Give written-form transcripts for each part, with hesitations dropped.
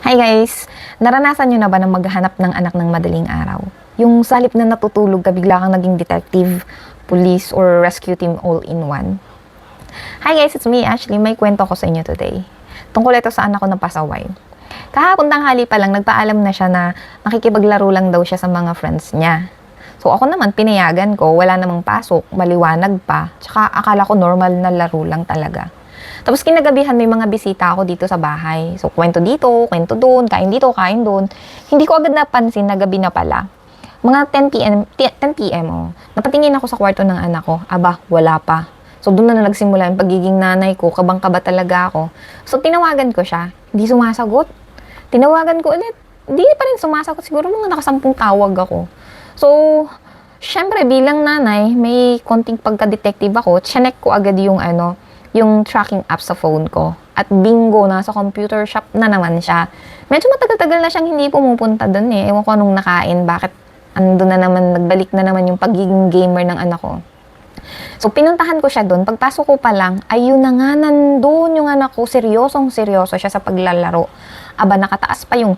Hi guys! Naranasan nyo na ba na maghanap ng anak ng madaling araw? Yung sa halip na natutulog ka, bigla kang naging detective, police, or rescue team all in one? Hi guys! It's me, Ashley. May kwento ko sa inyo today. Tungkol ito sa anak ko na pasaway. Kahapon tanghali pa lang, nagpaalam na siya na makikipaglaro lang daw siya sa mga friends niya. So ako naman, pinayagan ko, wala namang pasok, maliwanag pa, tsaka akala ko normal na laro lang talaga. Tapos kinagabihan may mga bisita ako dito sa bahay. So kwento dito, kwento doon, kain dito, kain doon. Hindi ko agad napansin na gabi na pala. Mga 10 p.m. Oh. Napatingin ako sa kwarto ng anak ko. Aba, wala pa. So doon na nagsimula yung pagiging nanay ko, kabang-kaba talaga ako. So tinawagan ko siya, hindi sumasagot. Tinawagan ko ulit, hindi pa rin sumasagot. Siguro mga nakasampung tawag ako. So, syempre bilang nanay, may konting pagka-detective ako. Chinek ko agad yung tracking app sa phone ko. At bingo, nasa computer shop na naman siya. Medyo matagal-tagal na siyang hindi pumupunta doon eh. Ewan ko anong nakain, bakit andun na naman, nagbalik na naman yung pagiging gamer ng anak ko. So, pinuntahan ko siya doon. Pagpasok ko pa lang, ayun na nga, nandun yung anak ko. Seryosong-seryoso siya sa paglalaro. Aba, nakataas pa yung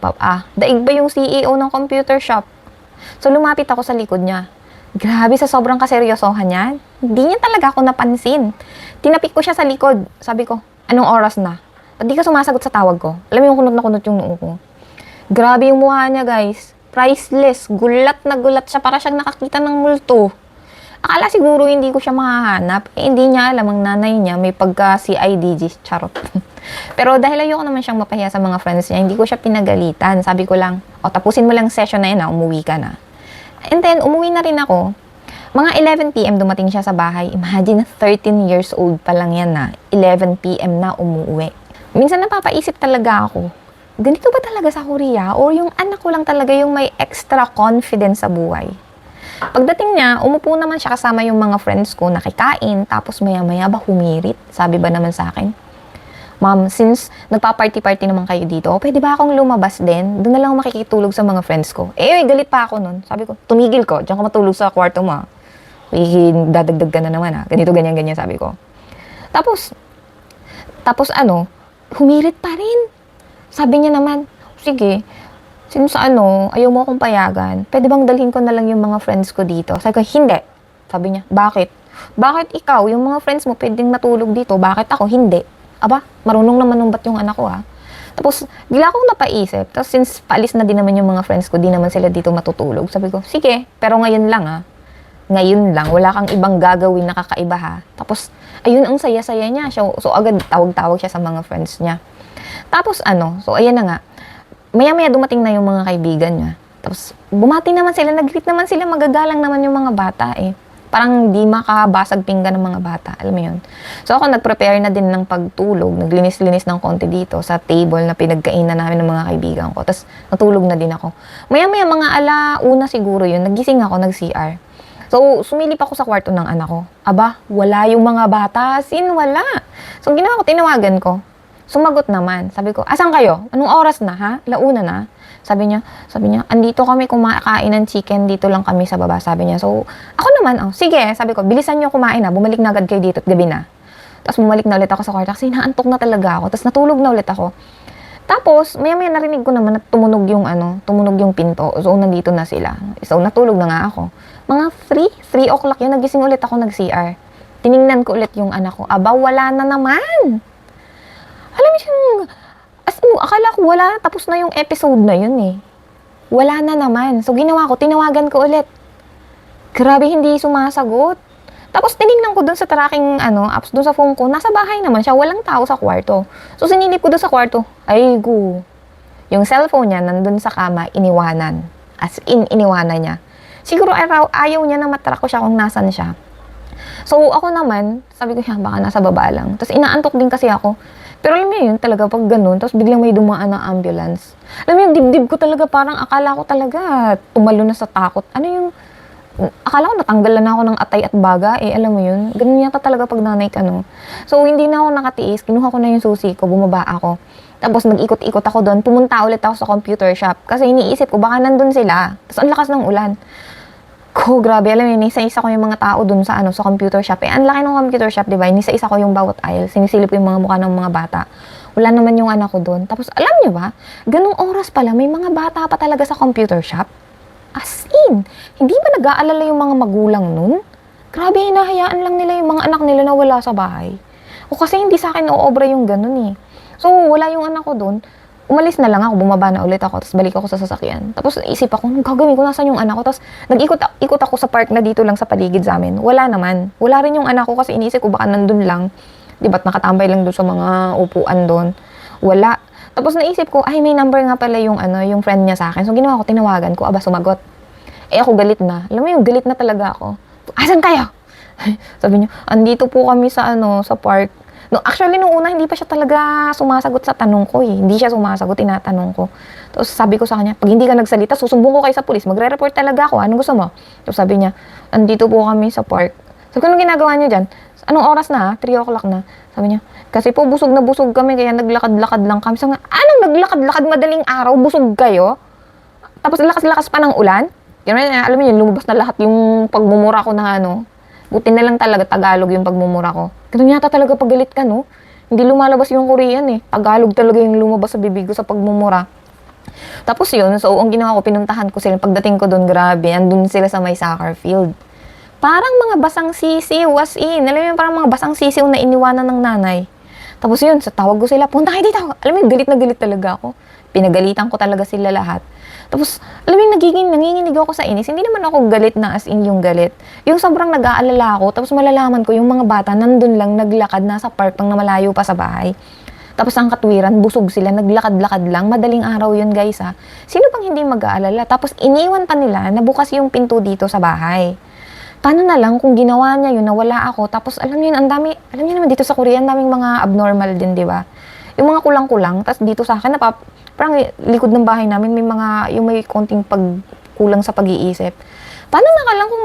daig ba yung CEO ng computer shop? So, lumapit ako sa likod niya. Grabe, sa sobrang kaseryosohan niya, hindi niya talaga ako napansin. Tinapik ko siya sa likod. Sabi ko, anong oras na? Ba't di ka sumasagot sa tawag ko? Alam mo yung kunot na kunot yung noo ko. Grabe yung mukha niya, guys. Priceless. Gulat na gulat siya. Para siyang nakakita ng multo. Akala siguro hindi ko siya makahanap. Hindi niya alam ang nanay niya may pagka-CIDG. Charot. Pero dahil ayoko naman siyang mapahiya sa mga friends niya, hindi ko siya pinagalitan. Sabi ko lang, tapusin mo lang session na yun umuwi ka na. And then, umuwi na rin ako. Mga 11 p.m. dumating siya sa bahay. Imagine, 13 years old pa lang yan na. 11 p.m. na umuwi. Minsan napapaisip talaga ako, ganito ba talaga sa Korea? Or yung anak ko lang talaga yung may extra confidence sa buhay? Pagdating niya, umupo naman siya kasama yung mga friends ko, nakikain, tapos maya-maya ba humirit? Sabi ba naman sa akin, Ma'am, since nagpa-party-party naman kayo dito, pwede ba akong lumabas din? Doon na lang ako makikitulog sa mga friends ko. Galit pa ako nun. Sabi ko, tumigil ko. Diyan ka matulog sa kwarto mo. Dadagdag ka na naman Ganito, ganyan, ganyan, sabi ko. Tapos humirit pa rin. Sabi niya naman, sige, since ayaw mo akong payagan, pwede bang dalhin ko na lang yung mga friends ko dito? Sabi ko, hindi. Sabi niya, bakit? Bakit ikaw, yung mga friends mo pwedeng matulog dito, bakit ako hindi? Aba, marunong naman numbat yung anak ko Tapos, bigla akong napaisip. Tapos, since paalis na din naman yung mga friends ko, di naman sila dito matutulog. Sabi ko, sige, pero ngayon lang Ngayon lang, wala kang ibang gagawin na kakaiba Tapos, ayun ang saya-saya niya. So, agad tawag-tawag siya sa mga friends niya. Tapos, so, ayan na nga. Maya-maya dumating na yung mga kaibigan niya. Tapos, bumati naman sila, nag-greet naman sila, magagalang naman yung mga bata Parang di makabasag pinggan ng mga bata. Alam mo yun? So ako nag-prepare na din ng pagtulog. Naglinis-linis ng konti dito sa table na pinagkainan namin ng mga kaibigan ko. Tapos natulog na din ako. Maya-maya mga alauna siguro yun. Nagising ako, nag-CR. So sumilip ako sa kwarto ng anak ko. Aba, wala yung mga bata. Wala. So ginawa ko, tinawagan ko. Sumagot naman. Sabi ko, asan kayo? Anong oras na ha? Launa na. Sabi niya, andito kami kumakain ng chicken, dito lang kami sa baba, sabi niya. So, ako naman, sige, sabi ko, bilisan niyo kumain bumalik na agad kayo dito at gabi na. Tapos bumalik na ulit ako sa kwarto kasi naantok na talaga ako. Tapos natulog na ulit ako. Tapos, maya-maya narinig ko naman na tumunog yung pinto. So, nandito na sila. So, natulog na nga ako. Mga 3 o'clock yun, nagising ulit ako nag-CR. Tiningnan ko ulit yung anak ko. Aba, wala na naman. Alam mo yung akala ko wala, tapos na yung episode na yun Wala na naman. So, ginawa ko, tinawagan ko ulit. Grabe, hindi sumasagot. Tapos, tinignan ko dun sa tracking, apps, dun sa phone ko, nasa bahay naman siya, walang tao sa kwarto. So, sinilip ko dun sa kwarto, yung cellphone niya, nandun sa kama, iniwanan. As in, iniwanan niya. Siguro, ayaw niya na matrack ko siya kung nasan siya. So, ako naman, sabi ko, baka nasa baba lang. Tapos, inaantok din kasi ako. Pero alam mo yun, talaga pag ganun, tapos biglang may dumaan na ambulance. Alam mo yung dibdib ko talaga, parang akala ko talaga tumalo na sa takot. Akala ko natanggalan na ako ng atay at baga alam mo yun. Ganun yata talaga pag nanay ka, So, hindi na ako nakatiis, kinuha ko na yung susi ko, bumaba ako. Tapos nag-ikot-ikot ako doon, pumunta ulit ako sa computer shop. Kasi iniisip ko, baka nandun sila. Tapos ang lakas ng ulan. Grabe, alam mo yun, isa-isa ko yung mga tao dun sa computer shop. Ang laki ng computer shop, di ba? Isa-isa ko yung bawat aisle. Sinisilip ko yung mga mukha ng mga bata. Wala naman yung anak ko doon. Tapos, alam niyo ba, ganung oras pala, may mga bata pa talaga sa computer shop. As in, hindi ba nag-aalala yung mga magulang nun? Grabe, hinahayaan lang nila yung mga anak nila na wala sa bahay. O kasi hindi sa akin oobra yung ganun eh. So, wala yung anak ko doon. Umalis na lang ako, bumaba na ulit ako, tapos balik ako sa sasakyan. Tapos isip ako, anong gagawin ko, nasan yung anak ko? Tapos nag-ikot ako sa park na dito lang sa paligid sa amin. Wala naman. Wala rin yung anak ko kasi iniisip ko baka nandun lang. Di ba't nakatambay lang doon sa mga upuan doon. Wala. Tapos naisip ko, ay may number nga pala yung yung friend niya sa akin. So ginawa ko, tinawagan ko, aba sumagot. Eh ako galit na. Alam mo yung galit na talaga ako. Asan kayo? Sabi niya, andito po kami sa sa park. No, actually nung una hindi pa siya talaga sumasagot sa tanong ko eh. Hindi siya sumasagot, tinatanong ko. Tapos sabi ko sa kanya, pag hindi ka nagsalita, susumbong ko kayo sa pulis. Magre-report talaga ako. Anong gusto mo? Tapos sabi niya, andito po kami sa park. Sabi ko, anong ginagawa niyo dyan? Anong oras na? 3 o'clock na. Sabi niya, kasi po busog na busog kami kaya naglakad-lakad lang kami. Sabi nga, anong naglakad-lakad madaling araw? Busog kayo? Tapos lakas-lakas pa ng ulan? Alam mo yun, lumabas na lahat yung pagmumura ko na buti na lang talaga Tagalog yung pagmumura ko. Ganun yata talaga pag galit ka, no? Hindi lumalabas yung Korean eh. Tagalog talaga yung lumabas sa bibig ko sa pagmumura. Tapos yun, so ang ginawa ko, pinuntahan ko sila. Pagdating ko doon, grabe, andun sila sa may soccer field. Parang mga basang sisiw, as in. Alam mo yun, parang mga basang sisiw na iniwanan ng nanay. Tapos yun, sa tawag ko sila, punta kayo dito. Alam mo yun, galit na galit talaga ako. Pinagalitan ko talaga sila lahat. Tapos, alam mo yung nanginginig ako sa inis. Hindi naman ako galit na as in yung galit. Yung sobrang nag-aalala ako, tapos malalaman ko yung mga bata nandun lang naglakad nasa park pang na malayo pa sa bahay. Tapos ang katwiran, busog sila, naglakad-lakad lang. Madaling araw yun guys ha. Sino pang hindi mag-aalala? Tapos iniwan pa nila na bukas yung pinto dito sa bahay. Paano na lang kung ginawa niya yun na wala ako, tapos alam niyo yun, alam niyo naman dito sa Korea, ang daming mga abnormal din, di ba? Yung mga kulang-kulang, tapos dito sa akin, parang likod ng bahay namin, yung may konting pagkulang sa pag-iisip. Paano na lang kung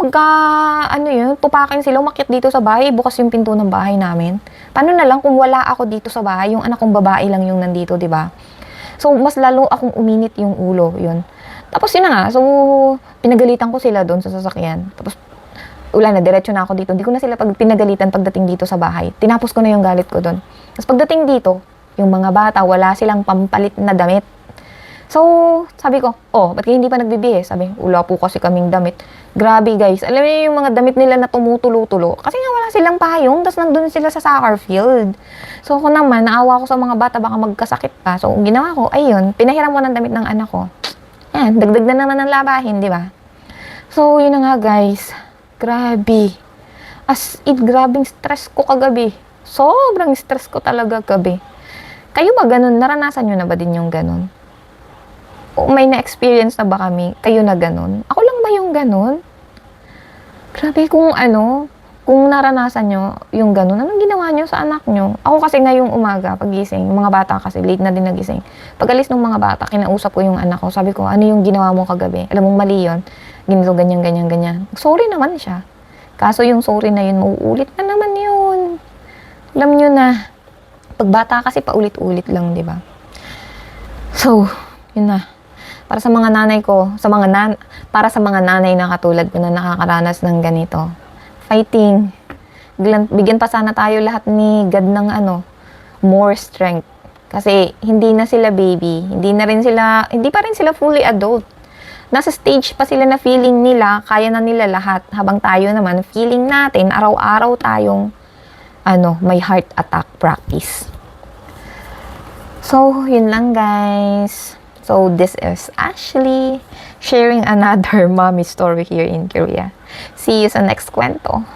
tupakin sila, umakyat dito sa bahay, bukas yung pinto ng bahay namin? Paano na lang kung wala ako dito sa bahay, yung anak kong babae lang yung nandito, di ba? So, mas lalo akong uminit yung ulo, yun. Tapos yun na nga, so, pinagalitan ko sila doon sa sasakyan. Tapos, wala na, diretso na ako dito. Hindi ko na sila pinagalitan pagdating dito sa bahay. Tinapos ko na yung galit ko doon. Tapos pagdating dito, yung mga bata, wala silang pampalit na damit. So, sabi ko, ba't kayo hindi pa nagbibihis? Sabi, wala po kasi kaming damit. Grabe guys, alam niyo yung mga damit nila na tumutulo-tulo. Kasi nga wala silang payong, tapos nandun sila sa soccer field. So, ako naman, naawa ko sa mga bata, baka magkasakit pa. So, ginawa ko, ayun, pinahiram ko ng damit ng anak ko. Yan, dagdag na naman ng labahin, di ba? So, yun na nga guys. Grabe. As in, grabing stress ko kagabi. Sobrang stress ko talaga gabi. Kayo ba ganun? Naranasan nyo na ba din yung ganun? O may na-experience na ba kami? Kayo na ganun? Ako lang ba yung ganun? Grabe kung kung naranasan nyo yung ganun, anong ginawa nyo sa anak nyo? Ako kasi ngayong umaga, pagising, yung mga bata kasi, late na din nagising. Pag alis ng mga bata, kinausap ko yung anak ko. Sabi ko, ano yung ginawa mo kagabi? Alam mong mali yun. Ganito, ganyan, ganyan, ganyan. Sorry naman siya. Kaso yung sorry na yun, mauulit na naman yun. Alam nyo na, pag bata kasi paulit-ulit lang, di ba? So, yun na. Para sa mga nanay ko, para sa mga nanay na katulad ko na nakakaranas ng ganito, fighting. Bigyan pa sana tayo lahat ni God ng more strength. Kasi hindi na sila baby, hindi pa rin sila fully adult. Nasa stage pa sila na feeling nila, kaya na nila lahat. Habang tayo naman, feeling natin, araw-araw tayong, may heart attack practice. So, yun lang guys. So, this is Ashley sharing another mommy story here in Korea. See you sa next kwento.